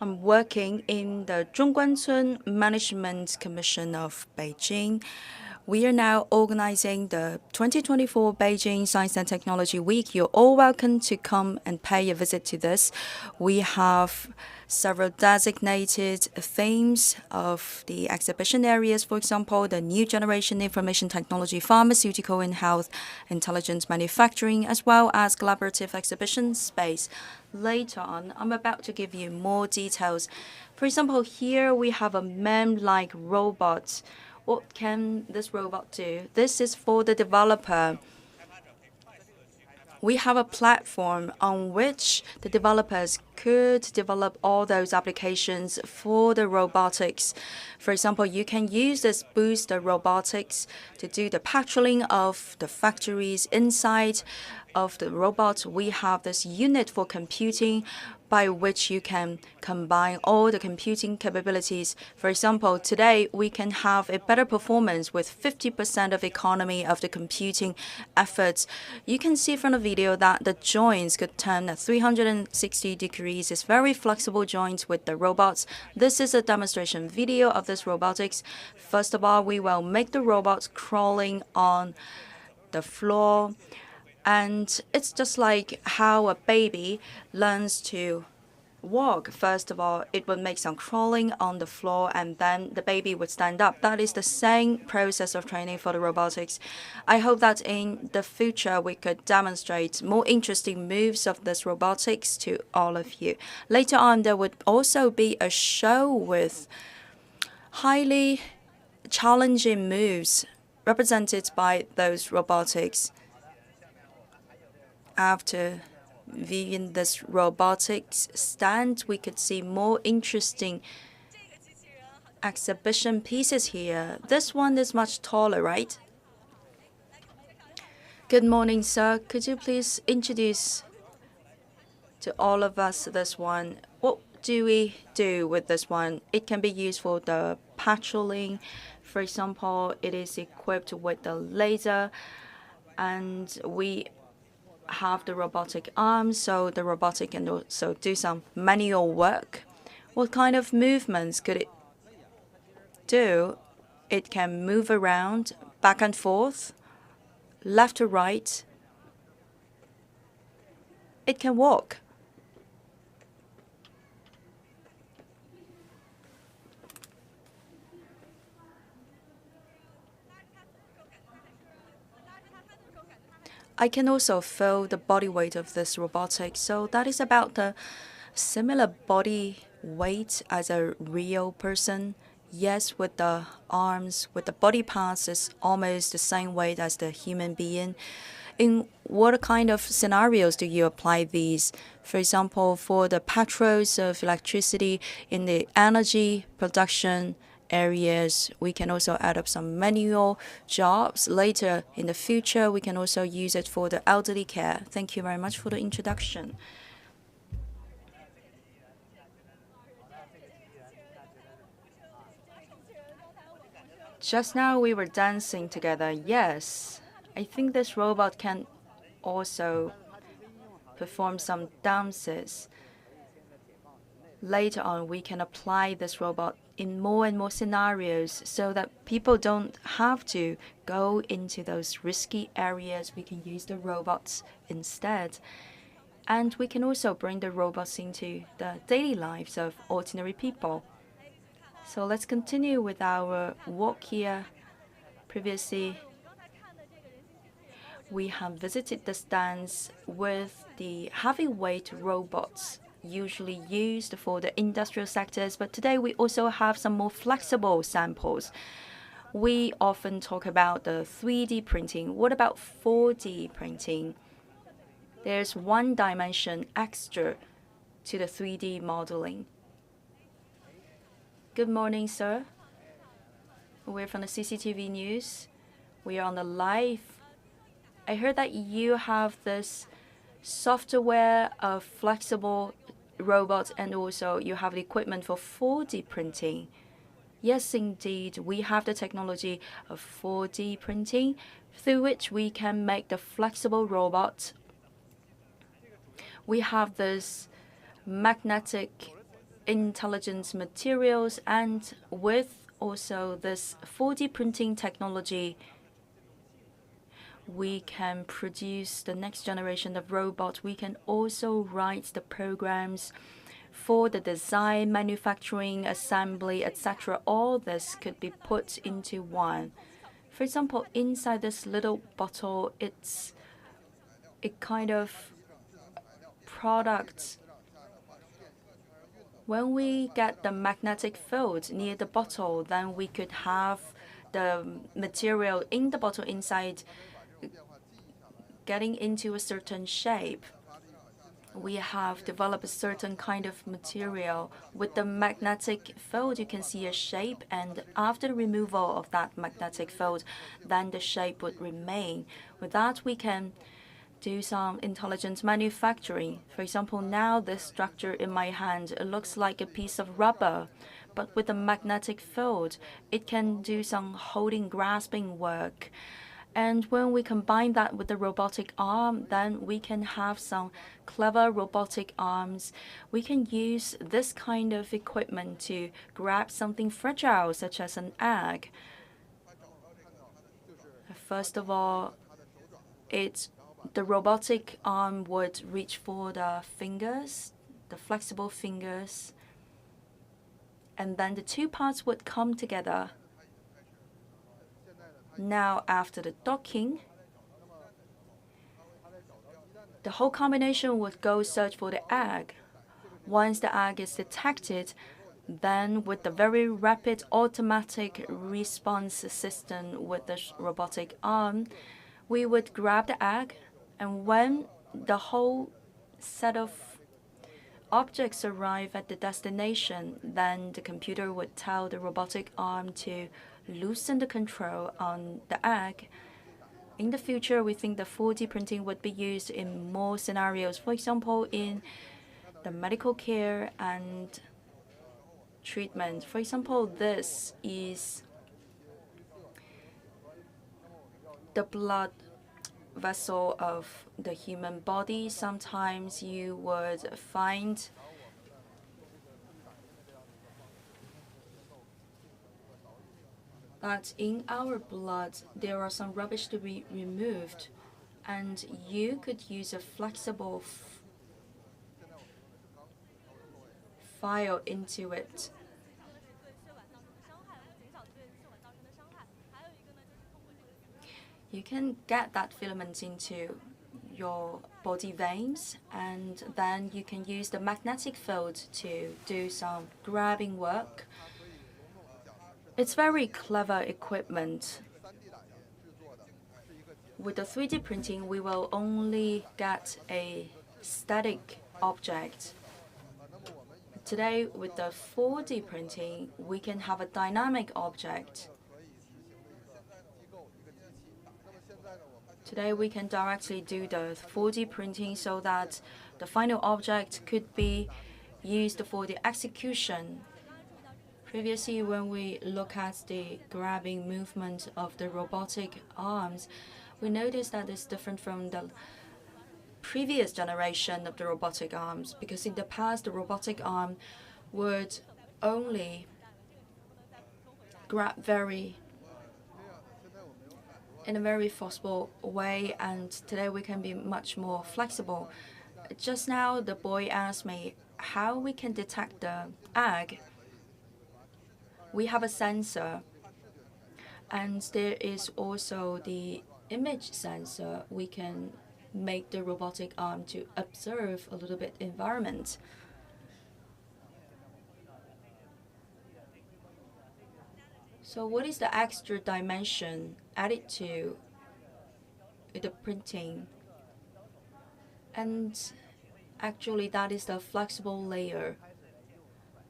I'm working in the Zhongguancun Management Commission of Beijing. We are now organizing the 2024 Beijing Science and Technology Week. You're all welcome to come and pay a visit to this. We have several designated themes of the exhibition areas, for example, the new generation information technology, pharmaceutical and health, intelligence manufacturing, as well as collaborative exhibition space. Later on, I'm about to give you more details. For example, here we have a man-like robot. What can this robot do? This is for the developer. We have a platform on which the developers could develop all those applications for the robotics. For example, you can use this booster robotics to do the patrolling of the factories inside of the robots. We have this unit for computing by which you can combine all the computing capabilities. For example, today we can have a better performance with 50% of economy of the computing efforts. You can see from the video that the joints could turn at 360 degrees. It's very flexible joints with the robots. This is a demonstration video of this robotics. First of all, we will make the robots crawling on the floor. And it's just like how a baby learns to walk. First of all, it would make some crawling on the floor, and then the baby would stand up. That is the same process of training for the robotics. I hope that in the future we could demonstrate more interesting moves of this robotics to all of you. Later on, there would also be a show with highly challenging moves represented by those robotics. After viewing this robotics stand, we could see more interesting exhibition pieces here. This one is much taller, right? Good morning, sir. Could you please introduce to all of us this one? What do we do with this one? It can be used for the patrolling. For example, it is equipped with the laser, and we have the robotic arms, so the robotic can also do some manual work. What kind of movements could it do? It can move around, back and forth, left to right. It can walk. I can also feel the body weight of this robotic, so that is about the similar body weight as a real person. Yes, with the arms, with the body parts, is almost the same weight as the human being. In what kind of scenarios do you apply these? For example, for the patrols of electricity in the energy production areas, we can also add up some manual jobs. Later in the future, we can also use it for the elderly care. Thank you very much for the introduction. Just now we were dancing together. Yes, I think this robot can also perform some dances. Later on, we can apply this robot in more and more scenarios so that people don't have to go into those risky areas. We can use the robots instead. And we can also bring the robots into the daily lives of ordinary people. So let's continue with our walk here. Previously, we have visited the stands with the heavyweight robots usually used for the industrial sectors, but today we also have some more flexible samples. We often talk about the 3D printing. What about 4D printing? There's one dimension extra to the 3D modeling. Good morning, sir. We're from the CCTV News. We are on the live. I heard that you have this software of flexible robots, and also you have the equipment for 4D printing. Yes, indeed, we have the technology of 4D printing through which we can make the flexible robot. We have this magnetic intelligent materials, and with also this 4D printing technology, we can produce the next generation of robots. We can also write the programs for the design, manufacturing, assembly, etc. All this could be put into one. For example, inside this little bottle, it's a kind of product. When we get the magnetic field near the bottle, then we could have the material in the bottle inside getting into a certain shape. We have developed a certain kind of material. With the magnetic field, you can see a shape, and after the removal of that magnetic field, then the shape would remain. With that, we can do some intelligent manufacturing. For example, now this structure in my hand, it looks like a piece of rubber, but with a magnetic field, it can do some holding, grasping work. And when we combine that with the robotic arm, then we can have some clever robotic arms. We can use this kind of equipment to grab something fragile, such as an egg. First of all, the robotic arm would reach for the fingers, the flexible fingers, and then the two parts would come together. Now, after the docking, the whole combination would go search for the egg. Once the egg is detected, then with the very rapid automatic response system with the robotic arm, we would grab the egg, and when the whole set of objects arrive at the destination, then the computer would tell the robotic arm to loosen the control on the egg. In the future, we think the 4D printing would be used in more scenarios. For example, in the medical care and treatment. For example, this is the blood vessel of the human body. Sometimes you would find that in our blood there are some rubbish to be removed, and you could use a flexible file into it. You can get that filament into your body veins, and then you can use the magnetic field to do some grabbing work. It's very clever equipment. With the 3D printing, we will only get a static object. Today, with the 4D printing, we can have a dynamic object. Today, we can directly do the 4D printing so that the final object could be used for the execution. Previously, when we look at the grabbing movement of the robotic arms, we noticed that it's different from the previous generation of the robotic arms, because in the past, the robotic arm would only grab in a very forceful way, and today we can be much more flexible. Just now, the boy asked me how we can detect the egg. We have a sensor, and there is also the image sensor. We can make the robotic arm to observe a little bit environment. So what is the extra dimension added to the printing? And actually, that is the flexible layer.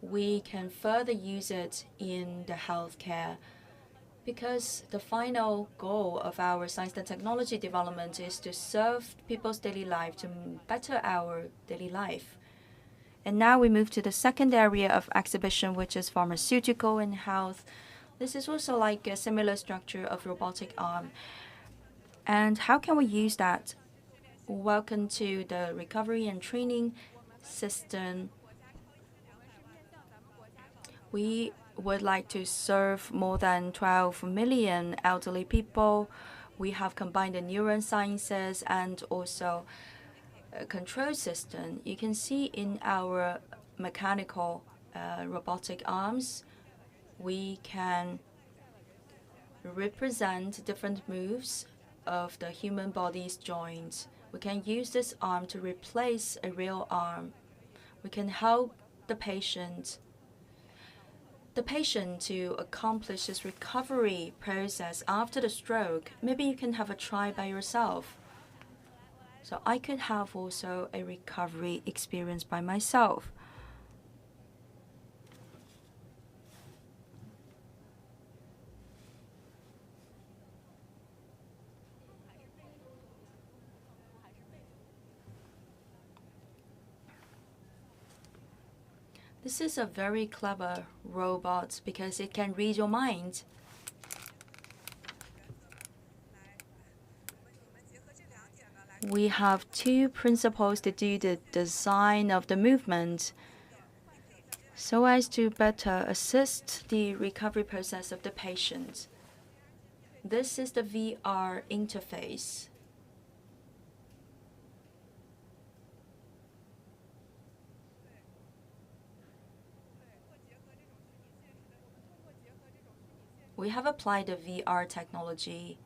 We can further use it in the healthcare, because the final goal of our science and technology development is to serve people's daily life, to better our daily life. And now we move to the second area of exhibition, which is pharmaceutical and health. This is also like a similar structure of robotic arm. And how can we use that? Welcome to the recovery and training system. We would like to serve more than 12 million elderly people. We have combined the neurosciences and also a control system. You can see in our mechanical robotic arms, we can represent different moves of the human body's joints. We can use this arm to replace a real arm. We can help the patient to accomplish this recovery process after the stroke. Maybe you can have a try by yourself. So I could have also a recovery experience by myself. This is a very clever robot because it can read your mind. We have two principles to do the design of the movement so as to better assist the recovery process of the patient. This is the VR interface. We have applied the VR technology.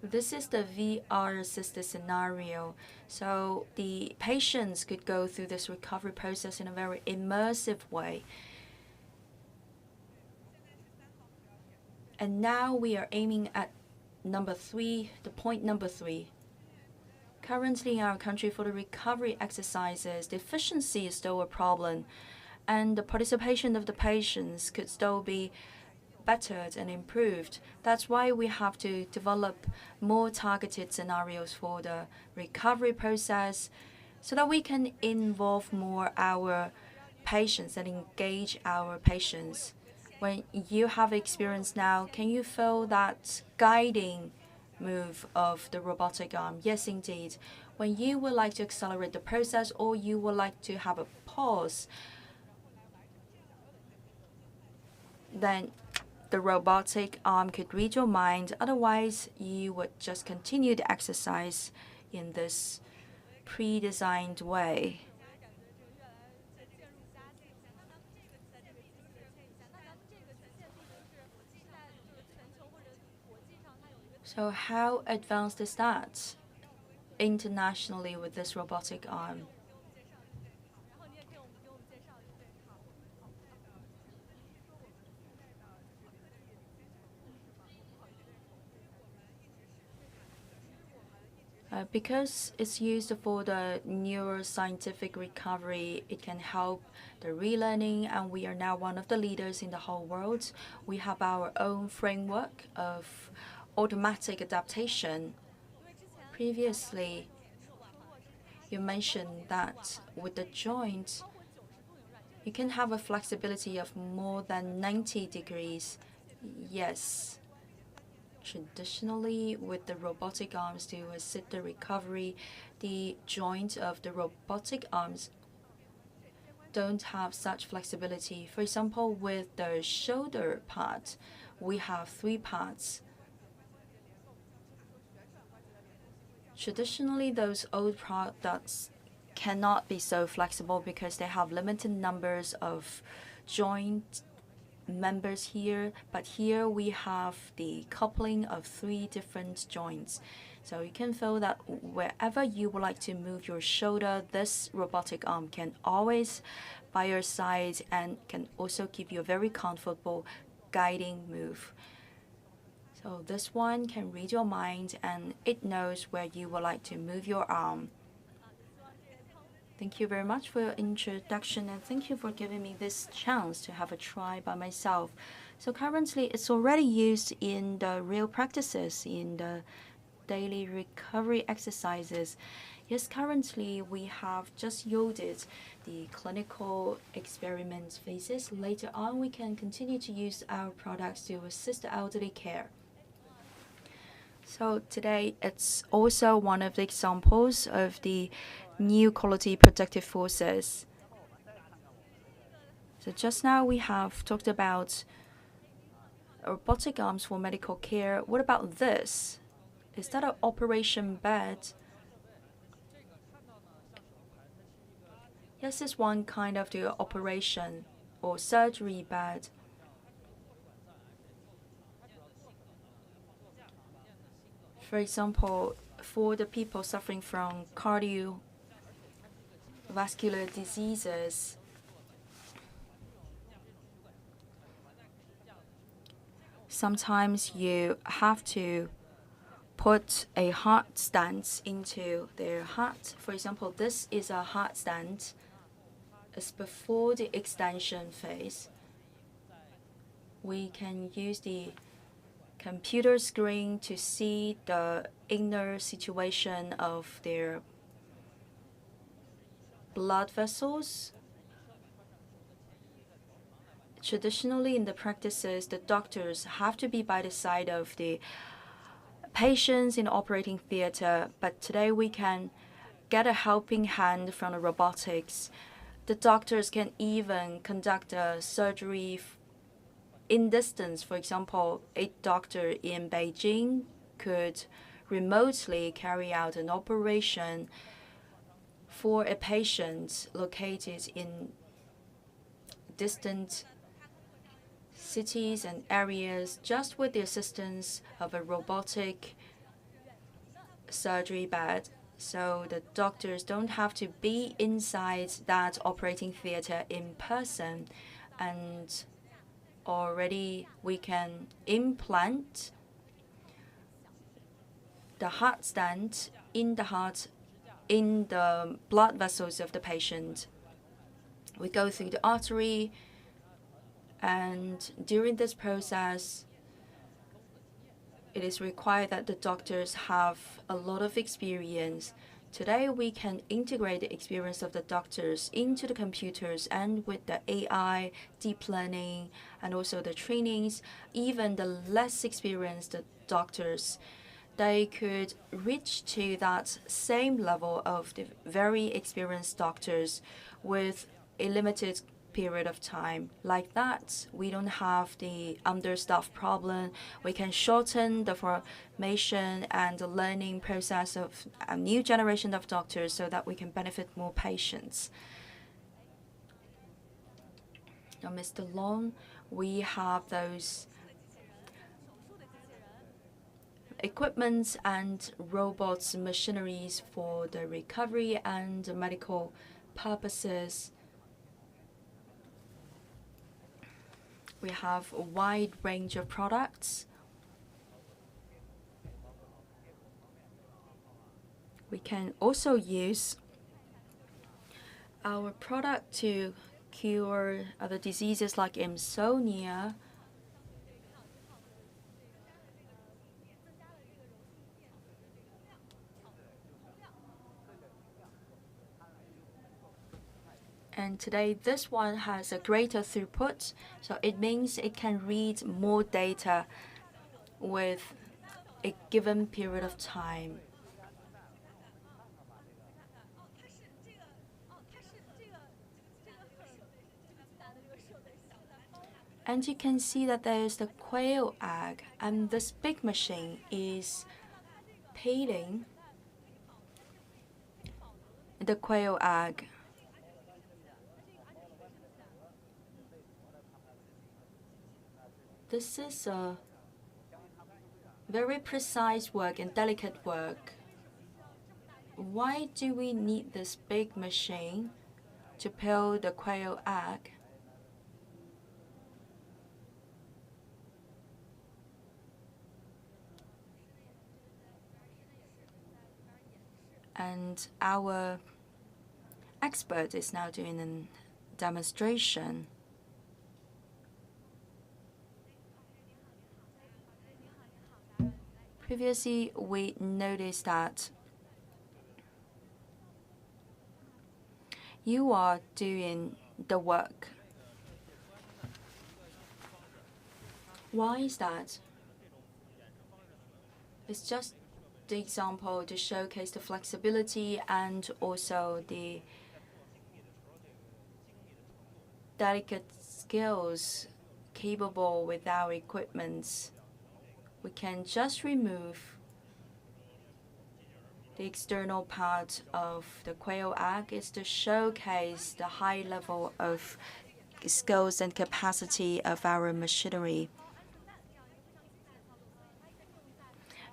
This is the VR assisted scenario. So the patients could go through this recovery process in a very immersive way. And now we are aiming at number 3, the point number 3. Currently in our country, for the recovery exercises, the efficiency is still a problem, and the participation of the patients could still be bettered and improved. That's why we have to develop more targeted scenarios for the recovery process so that we can involve more our patients and engage our patients. When you have experience now, can you feel that guiding move of the robotic arm? Yes, indeed. When you would like to accelerate the process or you would like to have a pause, then the robotic arm could read your mind. Otherwise, you would just continue the exercise in this pre-designed way. So how advanced is that internationally with this robotic arm? Because it's used for the neuroscientific recovery, it can help the relearning, and we are now one of the leaders in the whole world. We have our own framework of automatic adaptation. Previously, you mentioned that with the joint, you can have a flexibility of more than 90 degrees. Yes. Traditionally, with the robotic arms to assist the recovery, the joints of the robotic arms don't have such flexibility. For example, with the shoulder part, we have 3 parts. Traditionally, those old products cannot be so flexible because they have limited numbers of joint members here, but here we have the coupling of 3 different joints. So you can feel that wherever you would like to move your shoulder, this robotic arm can always by your side and can also give you a very comfortable guiding move. So this one can read your mind and it knows where you would like to move your arm. Thank you very much for your introduction and thank you for giving me this chance to have a try by myself. So currently it's already used in the real practices, in the daily recovery exercises. Yes, currently we have just yielded the clinical experiment phases. Later on, we can continue to use our products to assist the elderly care. So today, it's also one of the examples of the new quality productive forces. So just now we have talked about robotic arms for medical care. What about this? Is that an operation bed? Yes, it's one kind of the operation or surgery bed. For example, for the people suffering from cardiovascular diseases, sometimes you have to put a heart stent into their heart. For example, this is a heart stent. It's before the extension phase. We can use the computer screen to see the inner situation of their blood vessels. Traditionally, in the practices, the doctors have to be by the side of the patients in the operating theater, but today we can get a helping hand from the robotics. The doctors can even conduct a surgery in distance. For example, a doctor in Beijing could remotely carry out an operation for a patient located in distant cities and areas just with the assistance of a robotic surgery bed. So the doctors don't have to be inside that operating theater in person, and already we can implant the heart stent in the heart, in the blood vessels of the patient. We go through the artery, and during this process, it is required that the doctors have a lot of experience. Today, we can integrate the experience of the doctors into the computers, and with the AI, deep learning, and also the trainings, even the less experienced doctors, they could reach to that same level of the very experienced doctors with a limited period of time. Like that, we don't have the understaffed problem. We can shorten the formation and the learning process of a new generation of doctors so that we can benefit more patients. Now, Mr. Long, we have those equipments and robots, machineries for the recovery and medical purposes. We have a wide range of products. We can also use our product to cure other diseases like insomnia. And today, this one has a greater throughput, so it means it can read more data with a given period of time. And you can see that there is the quail egg, and this big machine is peeling the quail egg. This is a very precise work and delicate work. Why do we need this big machine to peel the quail egg? And our expert is now doing a demonstration. Previously, we noticed that you are doing the work. Why is that? It's just the example to showcase the flexibility and also the delicate skills capable with our equipment. We can just remove the external part of the quail egg is to showcase the high level of skills and capacity of our machinery.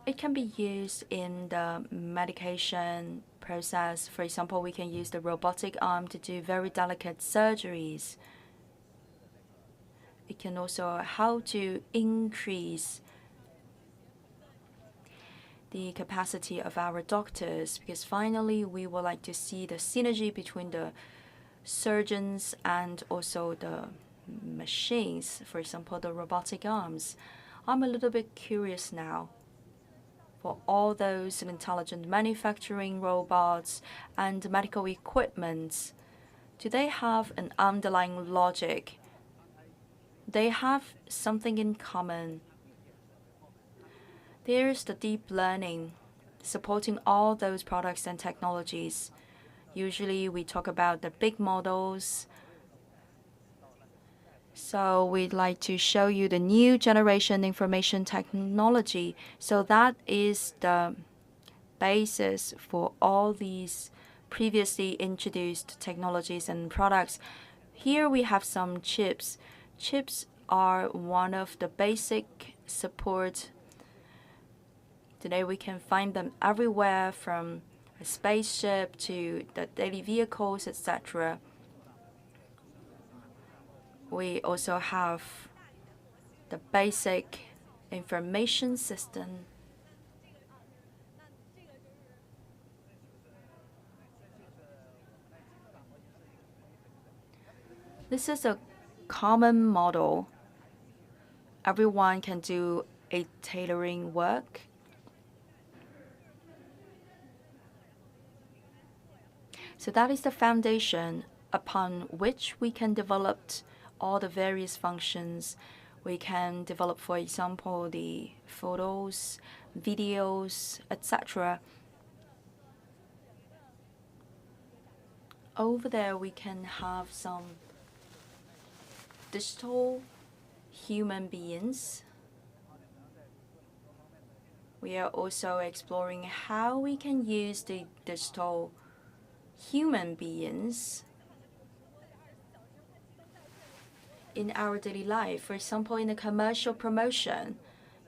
It can be used in the medication process. For example, we can use the robotic arm to do very delicate surgeries. It can also help to increase the capacity of our doctors, because finally we would like to see the synergy between the surgeons and also the machines, for example, the robotic arms. I'm a little bit curious now. For all those intelligent manufacturing robots and medical equipment, do they have an underlying logic? They have something in common. There's the deep learning supporting all those products and technologies. Usually we talk about the big models. So we'd like to show you the new generation information technology. So that is the basis for all these previously introduced technologies and products. Here we have some chips. Chips are one of the basic support. Today we can find them everywhere, from a spaceship to the daily vehicles, etc. We also have the basic information system. This is a common model. Everyone can do a tailoring work. So that is the foundation upon which we can develop all the various functions. We can develop, for example, the photos, videos, etc. Over there, we can have some digital human beings. We are also exploring how we can use the digital human beings in our daily life. For example, in a commercial promotion,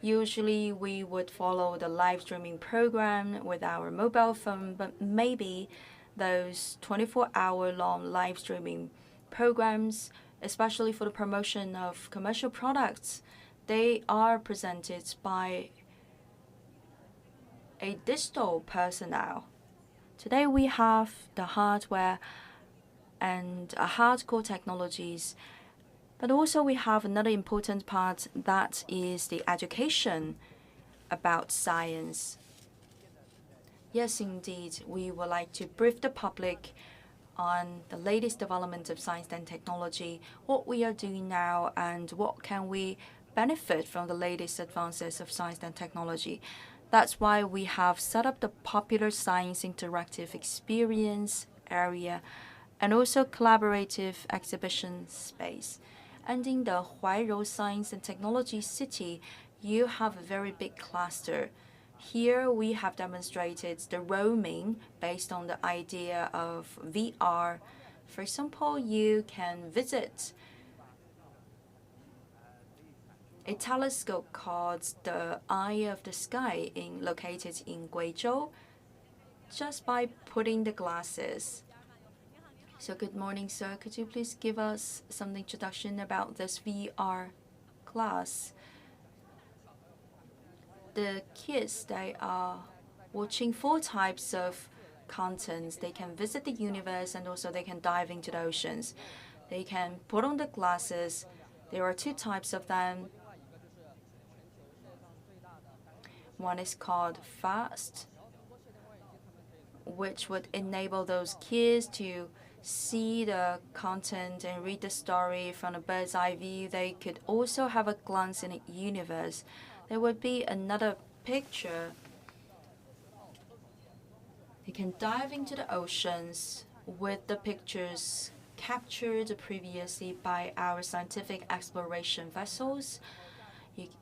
usually we would follow the live streaming program with our mobile phone, but maybe those 24-hour-long live streaming programs, especially for the promotion of commercial products, they are presented by a digital personnel. Today we have the hardware and hardcore technologies, but also we have another important part, that is the education about science. Yes, indeed, we would like to brief the public on the latest development of science and technology, what we are doing now, and what can we benefit from the latest advances of science and technology. That's why we have set up the Popular Science Interactive Experience area and also collaborative exhibition space. And in the Huairou Science and Technology City, you have a very big cluster. Here we have demonstrated the roaming based on the idea of VR. For example, you can visit a telescope called the Eye of the Sky located in Guizhou just by putting the glasses. So good morning, sir. Could you please give us some introduction about this VR class? The kids, they are watching 4 types of contents. They can visit the universe and also they can dive into the oceans. They can put on the glasses. There are 2 types of them. One is called FAST, which would enable those kids to see the content and read the story from a bird's eye view. They could also have a glance in the universe. There would be another picture, they can dive into the oceans with the pictures captured previously by our scientific exploration vessels.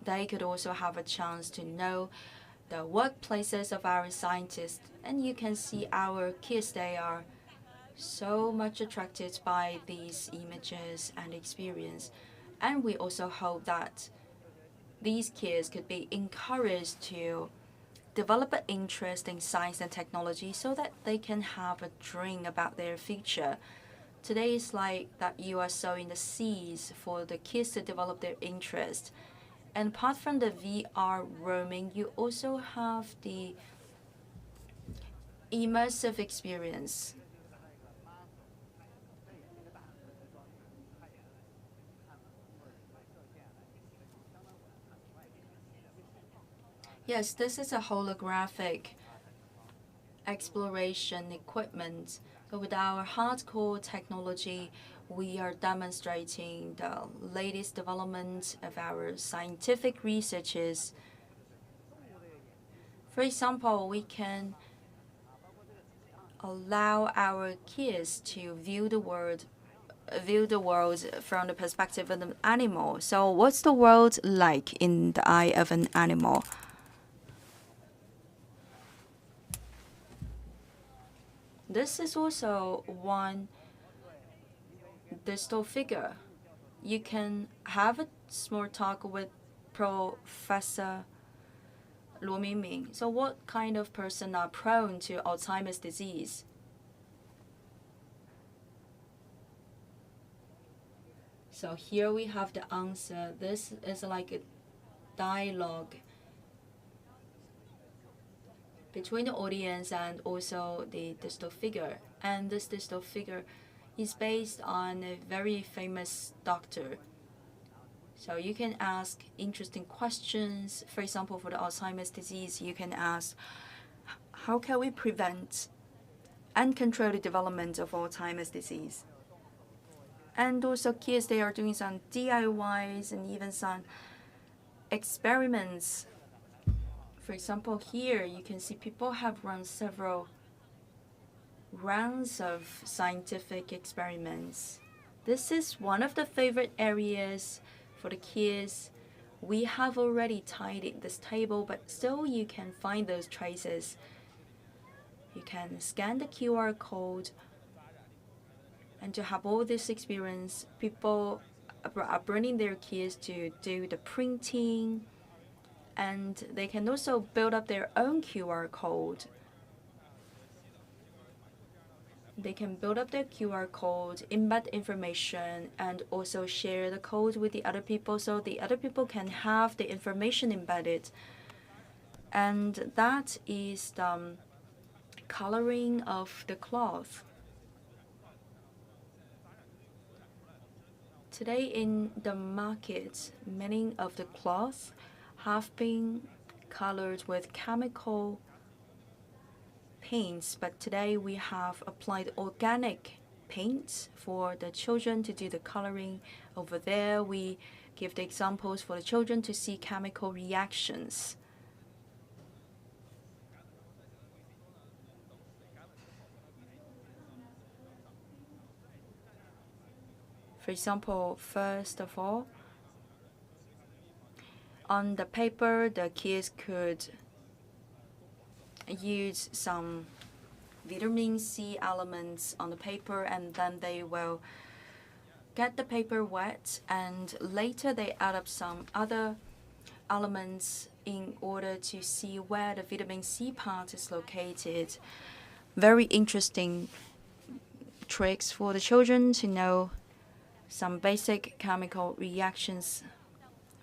They could also have a chance to know the workplaces of our scientists, and you can see our kids, they are so much attracted by these images and experience. And we also hope that these kids could be encouraged to develop an interest in science and technology so that they can have a dream about their future. Today is like that you are sowing the seeds for the kids to develop their interest. And apart from the VR roaming, you also have the immersive experience. Yes, this is a holographic exploration equipment. So with our hardcore technology, we are demonstrating the latest development of our scientific researches. For example, we can allow our kids to view the world from the perspective of an animal. So what's the world like in the eye of an animal? This is also one digital figure. You can have a small talk with Professor Luo Mingming. So what kind of person are prone to Alzheimer's disease? So here we have the answer. This is like a dialogue between the audience and also the digital figure. And this digital figure is based on a very famous doctor. So you can ask interesting questions. For example, for the Alzheimer's disease, you can ask, how can we prevent and control the development of Alzheimer's disease? And also kids, they are doing some DIYs and even some experiments. For example, here you can see people have run several rounds of scientific experiments. This is one of the favorite areas for the kids. We have already tidied this table, but still you can find those traces. You can scan the QR code, and to have all this experience, people are bringing their kids to do the printing, and they can also build up their own QR code. They can build up their QR code, embed information, and also share the code with the other people so the other people can have the information embedded. And that is the coloring of the cloth. Today in the market, many of the cloths have been colored with chemical paints, but today we have applied organic paints for the children to do the coloring. Over there, we give the examples for the children to see chemical reactions. For example, first of all, on the paper, the kids could use some vitamin C elements on the paper, and then they will get the paper wet, and later they add up some other elements in order to see where the vitamin C part is located. Very interesting tricks for the children to know some basic chemical reactions.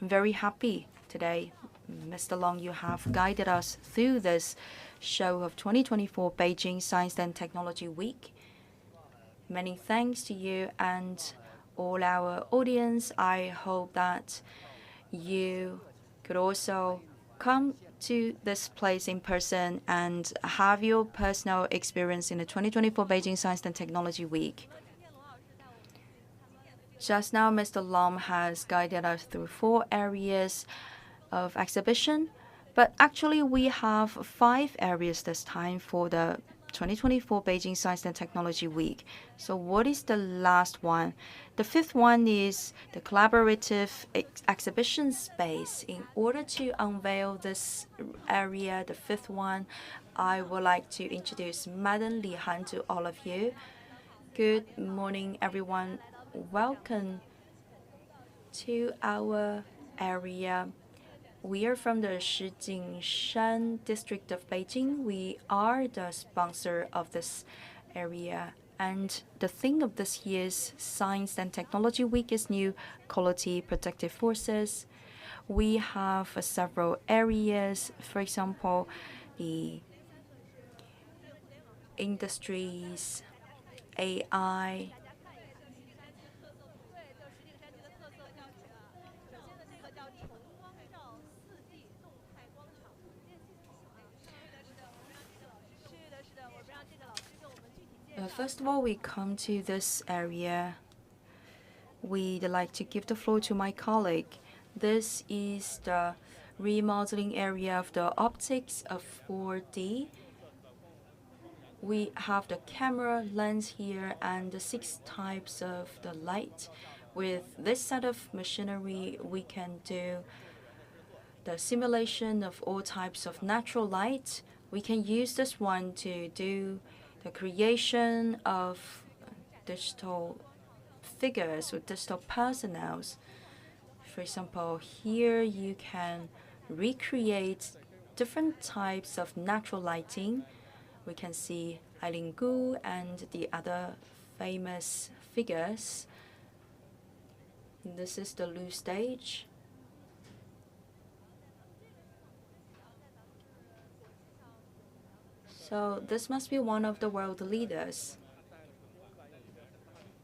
I'm very happy today, Mr. Long, you have guided us through this show of 2024 Beijing Science and Technology Week. Many thanks to you and all our audience. I hope that you could also come to this place in person and have your personal experience in the 2024 Beijing Science and Technology Week. Just now, Mr. Lam has guided us through 4 areas of exhibition, But actually, we have 5 areas this time for the 2024 Beijing Science and Technology Week. So what is the last one? The 5th one is the collaborative exhibition space. In order to unveil this area, the 5th one, I would like to introduce Madam Li Han to all of you. Good morning, everyone. Welcome to our area. We are from the Shijingshan district of Beijing. We are the sponsor of this area. And the theme of this year's Science and Technology Week is New Quality Protective Forces. We have several areas, for example, the industries, AI, first of all, we come to this area. We'd like to give the floor to my colleague. This is the remodeling area of the optics of 4D. We have the camera lens here and the 6 types of the light. With this set of machinery, we can do the simulation of all types of natural light. We can use this one to do the creation of digital figures or digital personnels. For example, here you can recreate different types of natural lighting. We can see Eileen Gu and the other famous figures. This is the Lu stage. So this must be one of the world leaders.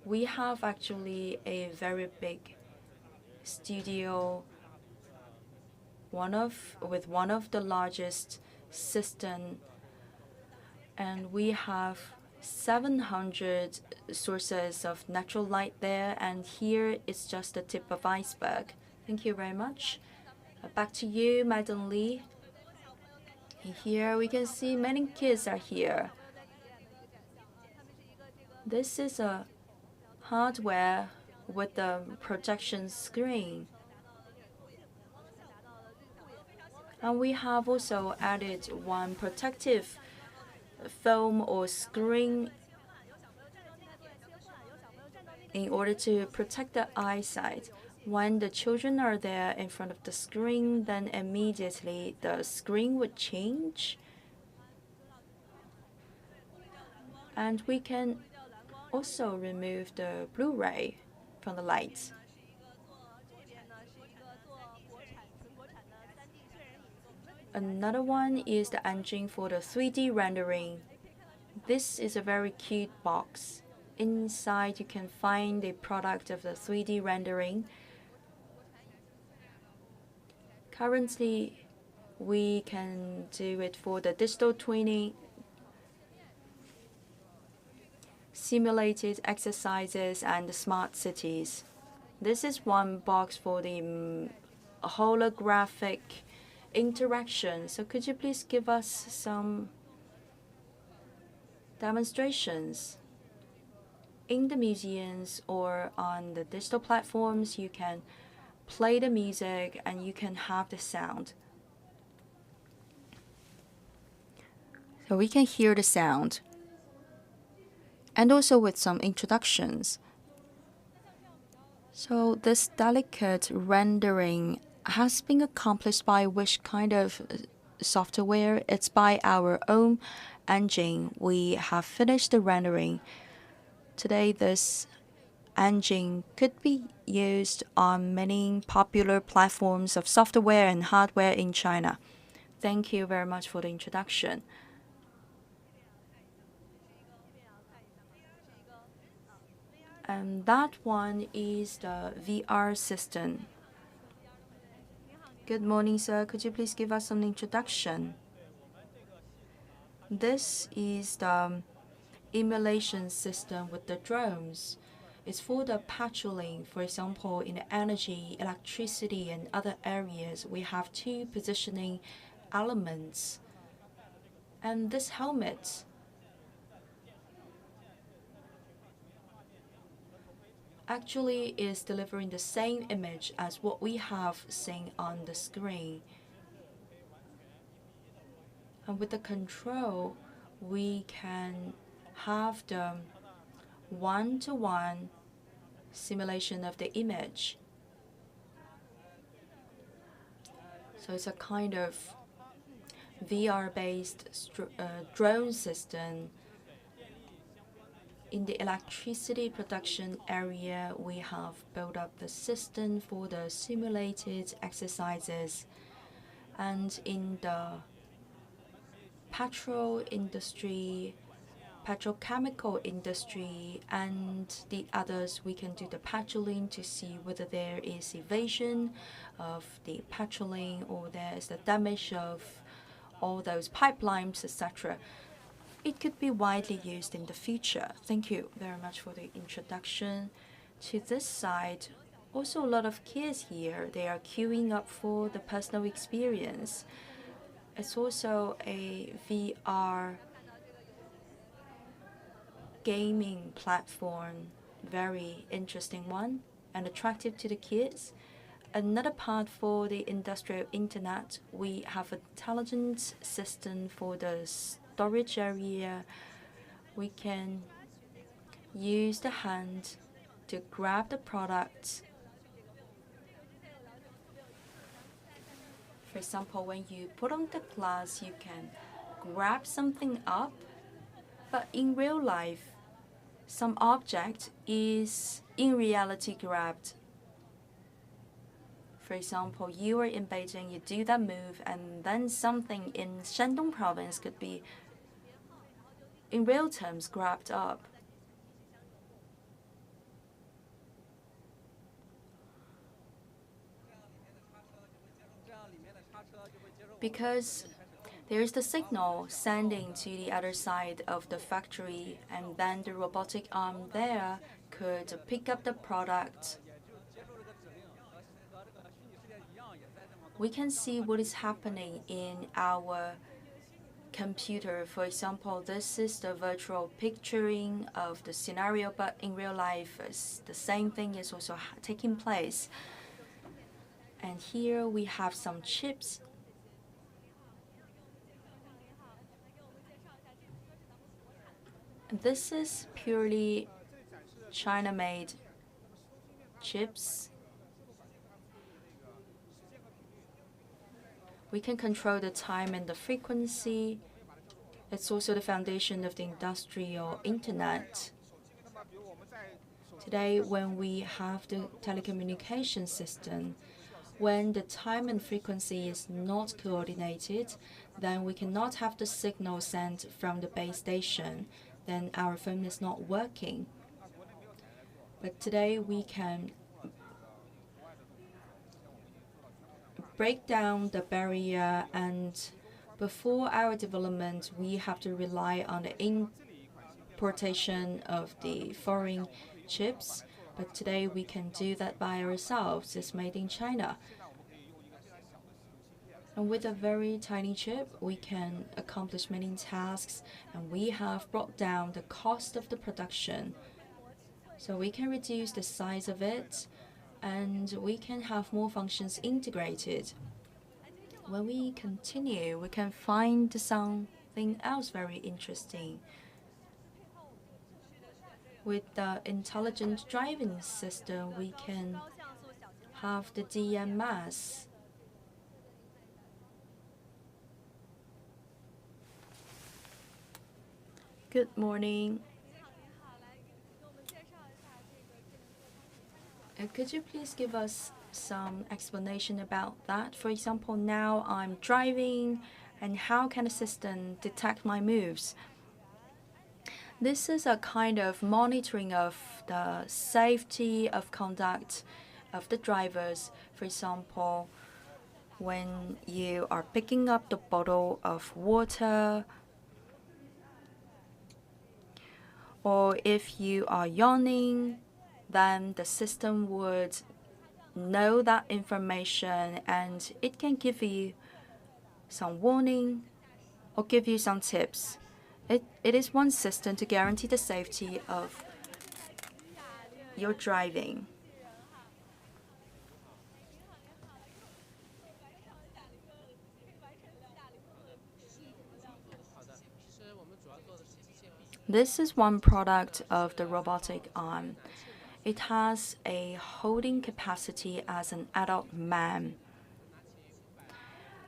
We have actually a very big studio, with one of the largest system, and we have 700 sources of natural light there, and here it's just the tip of iceberg. Thank you very much. Back to you, Madam Lee. Here we can see many kids are here. This is a hardware with the projection screen. And we have also added one protective film or screen in order to protect the eyesight. When the children are there in front of the screen, then immediately the screen would change. And we can also remove the Blu-ray from the lights. Another one is the engine for the 3D rendering. This is a very cute box. Inside you can find the product of the 3D rendering. Currently, we can do it for the digital twinning, simulated exercises, and smart cities. This is one box for the holographic interaction. So could you please give us some demonstrations? In the museums or on the digital platforms, you can play the music and you can have the sound. So we can hear the sound. And also with some introductions. So this delicate rendering has been accomplished by which kind of software? It's by our own engine. We have finished the rendering. Today, this engine could be used on many popular platforms of software and hardware in China. Thank you very much for the introduction. And that one is the VR system. Good morning, sir. Could you please give us an introduction? This is the emulation system with the drones. It's for the patrolling, for example, in energy, electricity, and other areas. We have 2 positioning elements. And this helmet actually is delivering the same image as what we have seen on the screen. And with the control, we can have the one-to-one simulation of the image. So it's a kind of VR-based drone system. In the electricity production area, we have built up the system for the simulated exercises. And in the petrol industry, petrochemical industry, and the others, we can do the petroling to see whether there is evasion of the petroling or there is the damage of all those pipelines, etc. It could be widely used in the future. Thank you very much for the introduction. To this side, also a lot of kids here, they are queuing up for the personal experience. It's also a VR gaming platform, very interesting one and attractive to the kids. Another part for the industrial internet, we have an intelligent system for the storage area. We can use the hand to grab the product. For example, when you put on the glass, you can grab something up, but in real life, some object is in reality grabbed. For example, you are in Beijing, you do that move, and then something in Shandong province could be, in real terms, grabbed up. Because there is the signal sending to the other side of the factory, and then the robotic arm there could pick up the product. We can see what is happening in our computer. For example, this is the virtual picturing of the scenario, but in real life, the same thing is also taking place. And here we have some chips. This is purely China-made chips. We can control the time and the frequency. It's also the foundation of the industrial internet. Today, when we have the telecommunication system, when the time and frequency is not coordinated, then we cannot have the signal sent from the base station. Then our phone is not working. But today, we can break down the barrier, and before our development, we have to rely on the importation of the foreign chips. But today we can do that by ourselves. It's made in China. And with a very tiny chip, we can accomplish many tasks, and we have brought down the cost of the production. So we can reduce the size of it, and we can have more functions integrated. When we continue, we can find something else very interesting. With the intelligent driving system, we can have the DMS. Good morning. Could you please give us some explanation about that? For example, now I'm driving, and how can the system detect my moves? This is a kind of monitoring of the safety of conduct of the drivers. For example, when you are picking up the bottle of water, or if you are yawning, then the system would know that information, and it can give you some warning, or give you some tips. It is one system to guarantee the safety of your driving. This is one product of the robotic arm. It has a holding capacity as an adult man.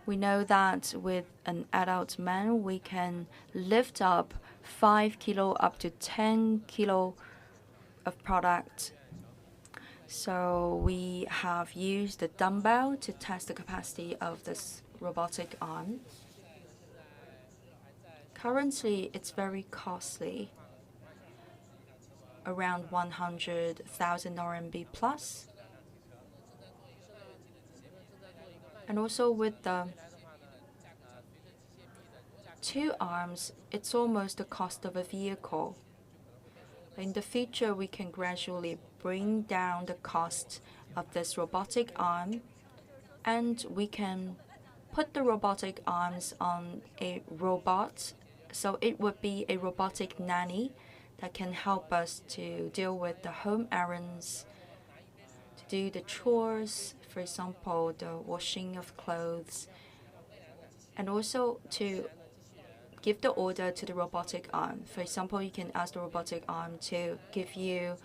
We know that with an adult man, we can lift up 5 kilo up to 10 kilo of product. So we have used the dumbbell to test the capacity of this robotic arm. Currently, it's very costly, around 100,000 RMB plus. And also with the 2 arms, it's almost the cost of a vehicle. In the future, we can gradually bring down the cost of this robotic arm, and we can put the robotic arms on a robot. So it would be a robotic nanny that can help us to deal with the home errands, to do the chores, for example, the washing of clothes, and also to give the order to the robotic arm. For example, you can ask the robotic arm to give you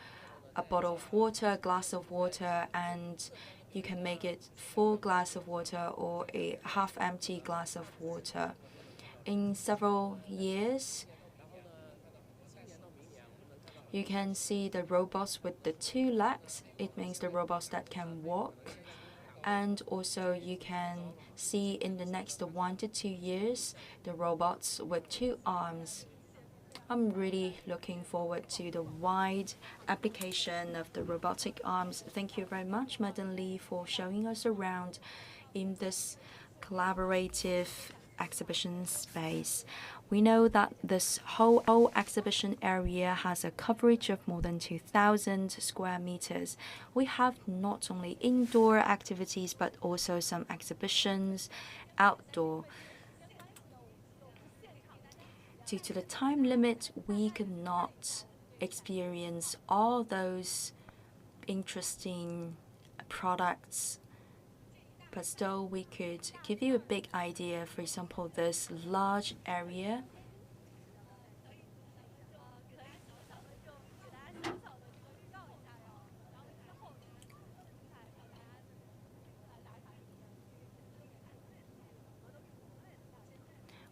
a bottle of water, a glass of water, and you can make it full glass of water or a half-empty glass of water. In several years, you can see the robots with the 2 legs. It means the robots that can walk. And also you can see in the next 1 to 2 years, the robots with 2 arms. I'm really looking forward to the wide application of the robotic arms. Thank you very much, Madam Lee, for showing us around in this collaborative exhibition space. We know that this whole exhibition area has a coverage of more than 2,000 square meters. We have not only indoor activities, but also some exhibitions outdoor. Due to the time limit, we could not experience all those interesting products, but still we could give you a big idea. For example, this large area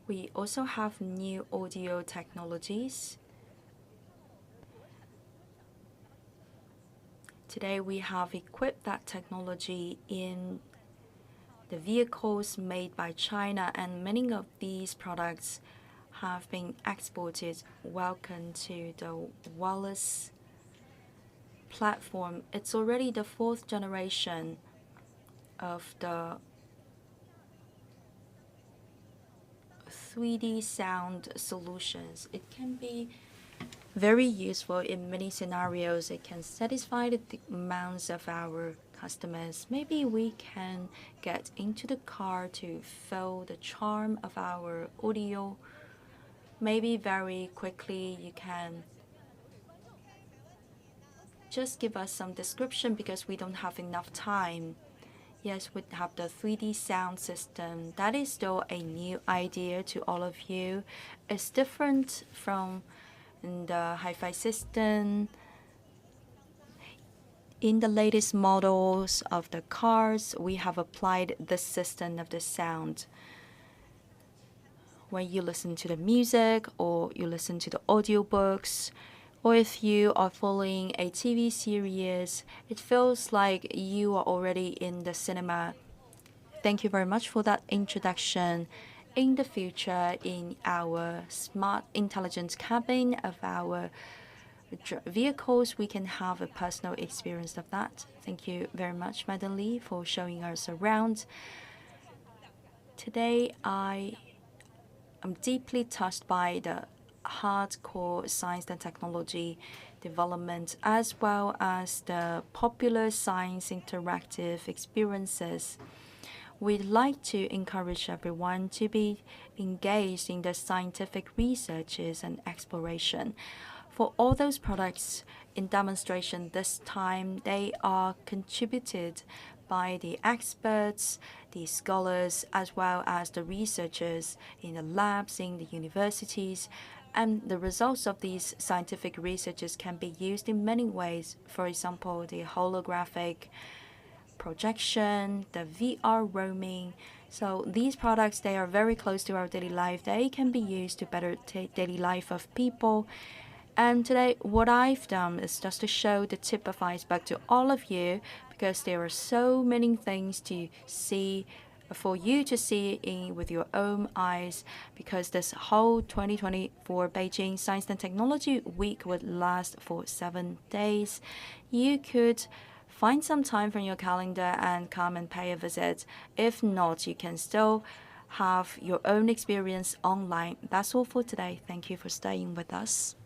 we also have new audio technologies. Today we have equipped that technology in the vehicles made by China, and many of these products have been exported. Welcome to the wireless platform. It's already the 4th generation of the 3D sound solutions. It can be very useful in many scenarios. It can satisfy the demands of our customers. Maybe we can get into the car to feel the charm of our audio. Maybe very quickly you can just give us some description because we don't have enough time. Yes, we have the 3D sound system. That is still a new idea to all of you. It's different from the hi-fi system. In the latest models of the cars, we have applied the system of the sound. When you listen to the music or you listen to the audiobooks, or if you are following a TV series, it feels like you are already in the cinema. Thank you very much for that introduction. In the future, in our smart intelligent cabin of our vehicles, we can have a personal experience of that. Thank you very much, Madam Lee, for showing us around. Today, I am deeply touched by the hardcore science and technology development, as well as the popular science interactive experiences. we'd like to encourage everyone to be engaged in the scientific researches and exploration. For all those products in demonstration this time, they are contributed by the experts, the scholars, as well as the researchers in the labs, in the universities. And the results of these scientific researches can be used in many ways. For example, the holographic projection, the VR roaming. So these products, they are very close to our daily life. They can be used to better daily life of people. And today, what I've done is just to show the tip of iceberg to all of you, because there are so many things to see, for you to see with your own eyes, because this whole 2024 Beijing Science and Technology Week would last for 7 days. You could find some time from your calendar and come and pay a visit. If not, you can still have your own experience online. That's all for today. Thank you for staying with us.